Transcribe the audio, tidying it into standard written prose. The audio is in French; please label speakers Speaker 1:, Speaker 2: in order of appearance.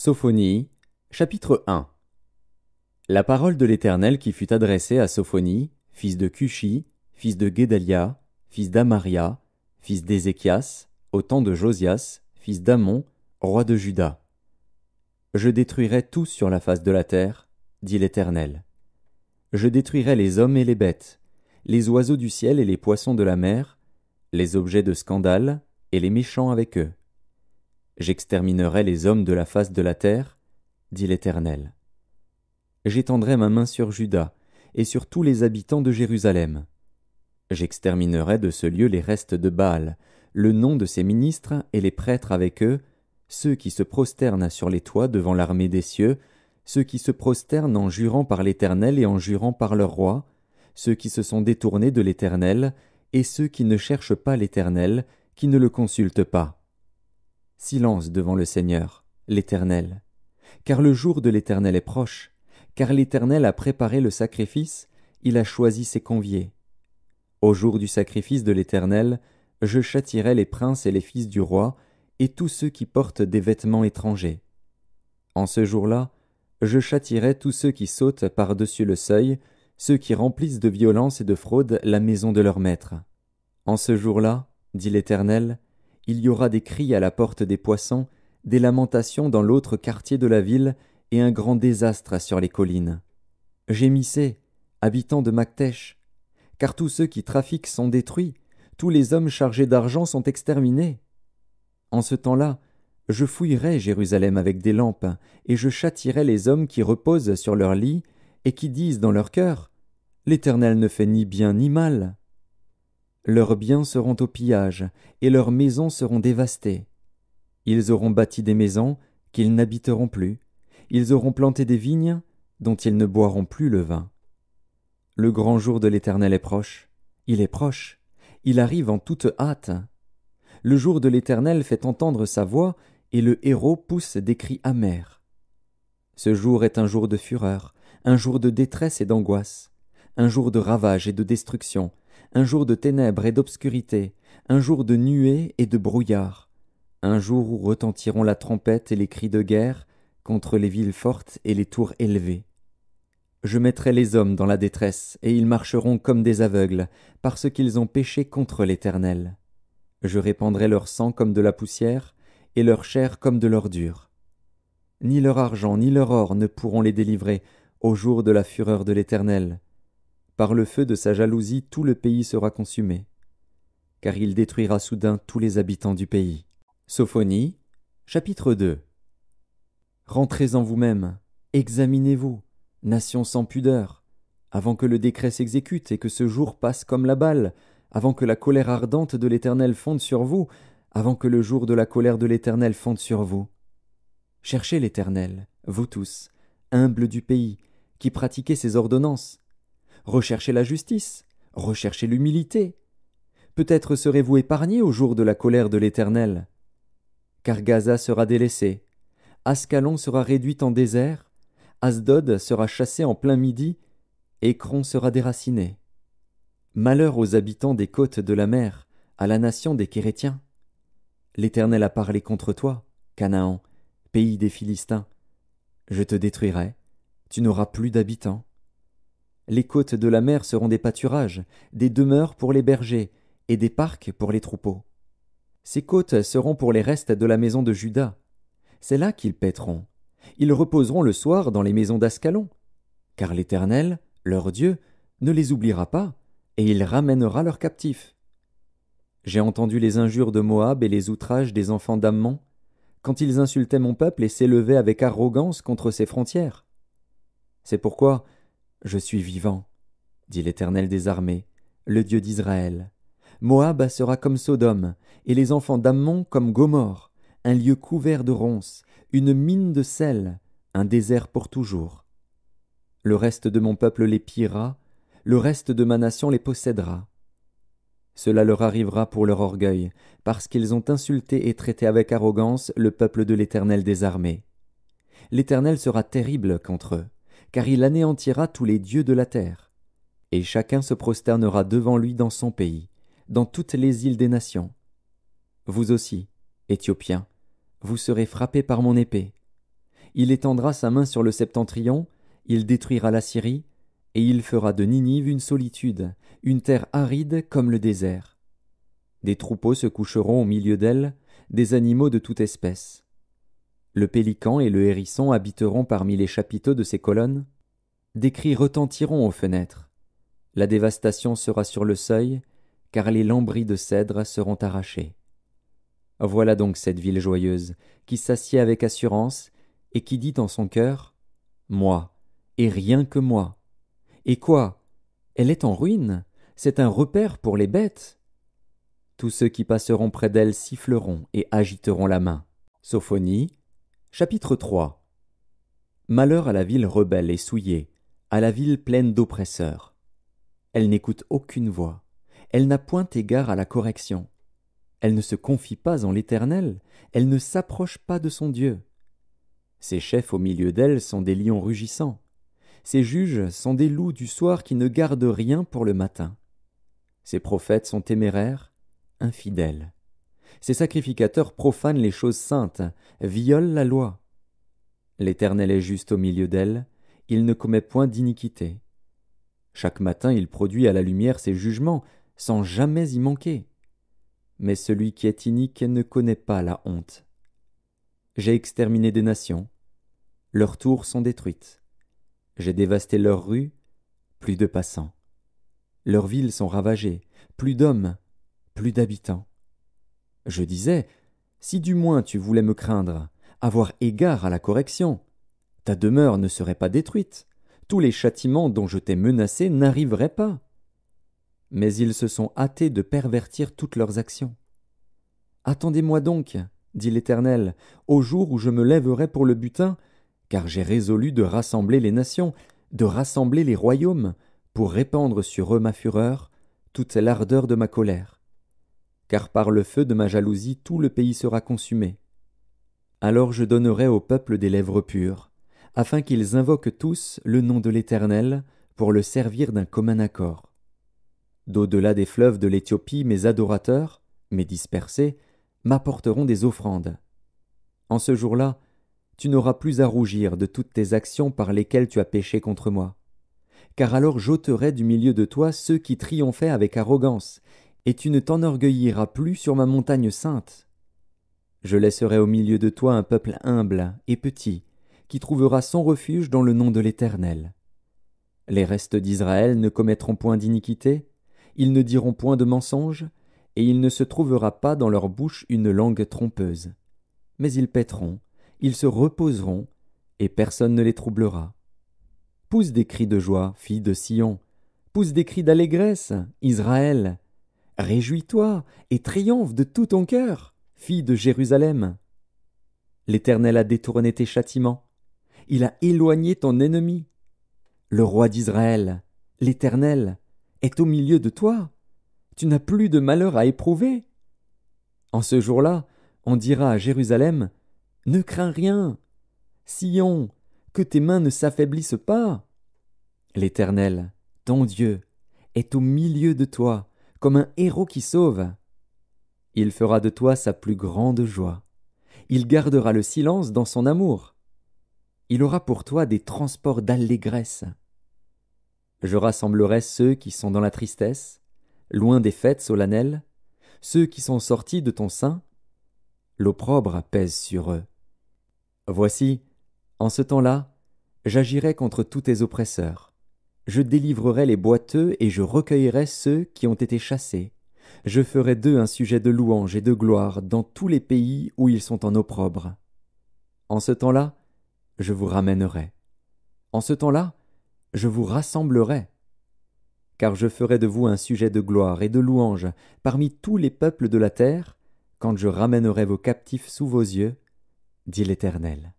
Speaker 1: Sophonie, chapitre 1. La parole de l'Éternel qui fut adressée à Sophonie, fils de Cushi, fils de Guédalia, fils d'Amaria, fils d'Ézéchias, au temps de Josias, fils d'Amon, roi de Juda. Je détruirai tout sur la face de la terre, dit l'Éternel. Je détruirai les hommes et les bêtes, les oiseaux du ciel et les poissons de la mer, les objets de scandale et les méchants avec eux. J'exterminerai les hommes de la face de la terre, dit l'Éternel. J'étendrai ma main sur Juda et sur tous les habitants de Jérusalem. J'exterminerai de ce lieu les restes de Baal, le nom de ses ministres et les prêtres avec eux, ceux qui se prosternent sur les toits devant l'armée des cieux, ceux qui se prosternent en jurant par l'Éternel et en jurant par leur roi, ceux qui se sont détournés de l'Éternel, et ceux qui ne cherchent pas l'Éternel, qui ne le consultent pas. Silence devant le Seigneur, l'Éternel, car le jour de l'Éternel est proche, car l'Éternel a préparé le sacrifice, il a choisi ses conviés. Au jour du sacrifice de l'Éternel, je châtierai les princes et les fils du roi, et tous ceux qui portent des vêtements étrangers. En ce jour-là, je châtierai tous ceux qui sautent par-dessus le seuil, ceux qui remplissent de violence et de fraude la maison de leur maître. En ce jour-là, dit l'Éternel, il y aura des cris à la porte des poissons, des lamentations dans l'autre quartier de la ville, et un grand désastre sur les collines. Gémissez, habitants de Maktesh, car tous ceux qui trafiquent sont détruits, tous les hommes chargés d'argent sont exterminés. En ce temps-là, je fouillerai Jérusalem avec des lampes, et je châtierai les hommes qui reposent sur leur lit, et qui disent dans leur cœur, « L'Éternel ne fait ni bien ni mal. » Leurs biens seront au pillage, et leurs maisons seront dévastées. Ils auront bâti des maisons qu'ils n'habiteront plus, ils auront planté des vignes dont ils ne boiront plus le vin. Le grand jour de l'Éternel est proche, il est proche, il arrive en toute hâte. Le jour de l'Éternel fait entendre sa voix, et le héraut pousse des cris amers. Ce jour est un jour de fureur, un jour de détresse et d'angoisse, un jour de ravage et de destruction, un jour de ténèbres et d'obscurité, un jour de nuées et de brouillard, un jour où retentiront la trompette et les cris de guerre contre les villes fortes et les tours élevées. Je mettrai les hommes dans la détresse, et ils marcheront comme des aveugles, parce qu'ils ont péché contre l'Éternel. Je répandrai leur sang comme de la poussière, et leur chair comme de l'ordure. Ni leur argent ni leur or ne pourront les délivrer au jour de la fureur de l'Éternel. Par le feu de sa jalousie, tout le pays sera consumé, car il détruira soudain tous les habitants du pays. Sophonie, chapitre 2. Rentrez en vous-même, examinez-vous, nation sans pudeur, avant que le décret s'exécute et que ce jour passe comme la balle, avant que la colère ardente de l'Éternel fonde sur vous, avant que le jour de la colère de l'Éternel fonde sur vous. Cherchez l'Éternel, vous tous, humbles du pays, qui pratiquez ses ordonnances. Recherchez la justice, recherchez l'humilité. Peut-être serez-vous épargnés au jour de la colère de l'Éternel. Car Gaza sera délaissée, Ascalon sera réduite en désert, Asdod sera chassé en plein midi, Écron sera déraciné. Malheur aux habitants des côtes de la mer, à la nation des Kérétiens. L'Éternel a parlé contre toi, Canaan, pays des Philistins. Je te détruirai, tu n'auras plus d'habitants. Les côtes de la mer seront des pâturages, des demeures pour les bergers, et des parcs pour les troupeaux. Ces côtes seront pour les restes de la maison de Juda. C'est là qu'ils paîtront. Ils reposeront le soir dans les maisons d'Ascalon. Car l'Éternel, leur Dieu, ne les oubliera pas, et il ramènera leurs captifs. J'ai entendu les injures de Moab et les outrages des enfants d'Ammon, quand ils insultaient mon peuple et s'élevaient avec arrogance contre ses frontières. C'est pourquoi je suis vivant, dit l'Éternel des armées, le Dieu d'Israël. Moab sera comme Sodome, et les enfants d'Ammon comme Gomorrhe, un lieu couvert de ronces, une mine de sel, un désert pour toujours. Le reste de mon peuple les pillera, le reste de ma nation les possédera. Cela leur arrivera pour leur orgueil, parce qu'ils ont insulté et traité avec arrogance le peuple de l'Éternel des armées. L'Éternel sera terrible contre eux, car il anéantira tous les dieux de la terre. Et chacun se prosternera devant lui dans son pays, dans toutes les îles des nations. Vous aussi, Éthiopiens, vous serez frappés par mon épée. Il étendra sa main sur le septentrion, il détruira la Syrie, et il fera de Ninive une solitude, une terre aride comme le désert. Des troupeaux se coucheront au milieu d'elle, des animaux de toute espèce. Le pélican et le hérisson habiteront parmi les chapiteaux de ses colonnes. Des cris retentiront aux fenêtres. La dévastation sera sur le seuil, car les lambris de cèdre seront arrachés. Voilà donc cette ville joyeuse, qui s'assied avec assurance, et qui dit en son cœur, « Moi, et rien que moi. » Et quoi? Elle est en ruine, c'est un repère pour les bêtes. Tous ceux qui passeront près d'elle siffleront et agiteront la main. Sophonie, chapitre 3. Malheur à la ville rebelle et souillée, à la ville pleine d'oppresseurs. Elle n'écoute aucune voix, elle n'a point égard à la correction. Elle ne se confie pas en l'Éternel, elle ne s'approche pas de son Dieu. Ses chefs au milieu d'elle sont des lions rugissants. Ses juges sont des loups du soir qui ne gardent rien pour le matin. Ses prophètes sont téméraires, infidèles. Ses sacrificateurs profanent les choses saintes, violent la loi. L'Éternel est juste au milieu d'elle, il ne commet point d'iniquité. Chaque matin il produit à la lumière ses jugements, sans jamais y manquer. Mais celui qui est inique ne connaît pas la honte. J'ai exterminé des nations, leurs tours sont détruites. J'ai dévasté leurs rues, plus de passants. Leurs villes sont ravagées, plus d'hommes, plus d'habitants. Je disais, si du moins tu voulais me craindre, avoir égard à la correction, ta demeure ne serait pas détruite, tous les châtiments dont je t'ai menacé n'arriveraient pas. Mais ils se sont hâtés de pervertir toutes leurs actions. Attendez-moi donc, dit l'Éternel, au jour où je me lèverai pour le butin, car j'ai résolu de rassembler les nations, de rassembler les royaumes, pour répandre sur eux ma fureur, toute l'ardeur de ma colère. Car par le feu de ma jalousie tout le pays sera consumé. Alors je donnerai au peuple des lèvres pures, afin qu'ils invoquent tous le nom de l'Éternel, pour le servir d'un commun accord. D'au-delà des fleuves de l'Éthiopie, mes adorateurs, mes dispersés, m'apporteront des offrandes. En ce jour-là, tu n'auras plus à rougir de toutes tes actions par lesquelles tu as péché contre moi. Car alors j'ôterai du milieu de toi ceux qui triomphaient avec arrogance, et tu ne t'enorgueilliras plus sur ma montagne sainte. Je laisserai au milieu de toi un peuple humble et petit, qui trouvera son refuge dans le nom de l'Éternel. Les restes d'Israël ne commettront point d'iniquité, ils ne diront point de mensonge, et il ne se trouvera pas dans leur bouche une langue trompeuse. Mais ils paîtront, ils se reposeront, et personne ne les troublera. Pousse des cris de joie, fille de Sion, pousse des cris d'allégresse, Israël. Réjouis-toi et triomphe de tout ton cœur, fille de Jérusalem. L'Éternel a détourné tes châtiments, il a éloigné ton ennemi. Le roi d'Israël, l'Éternel, est au milieu de toi. Tu n'as plus de malheur à éprouver. En ce jour-là, on dira à Jérusalem, « Ne crains rien. Sion, que tes mains ne s'affaiblissent pas. » L'Éternel, ton Dieu, est au milieu de toi, comme un héros qui sauve. Il fera de toi sa plus grande joie. Il gardera le silence dans son amour. Il aura pour toi des transports d'allégresse. Je rassemblerai ceux qui sont dans la tristesse, loin des fêtes solennelles, ceux qui sont sortis de ton sein. L'opprobre pèse sur eux. Voici, en ce temps-là, j'agirai contre tous tes oppresseurs. Je délivrerai les boiteux et je recueillerai ceux qui ont été chassés. Je ferai d'eux un sujet de louange et de gloire dans tous les pays où ils sont en opprobre. En ce temps-là, je vous ramènerai. En ce temps-là, je vous rassemblerai. Car je ferai de vous un sujet de gloire et de louange parmi tous les peuples de la terre, quand je ramènerai vos captifs sous vos yeux, dit l'Éternel.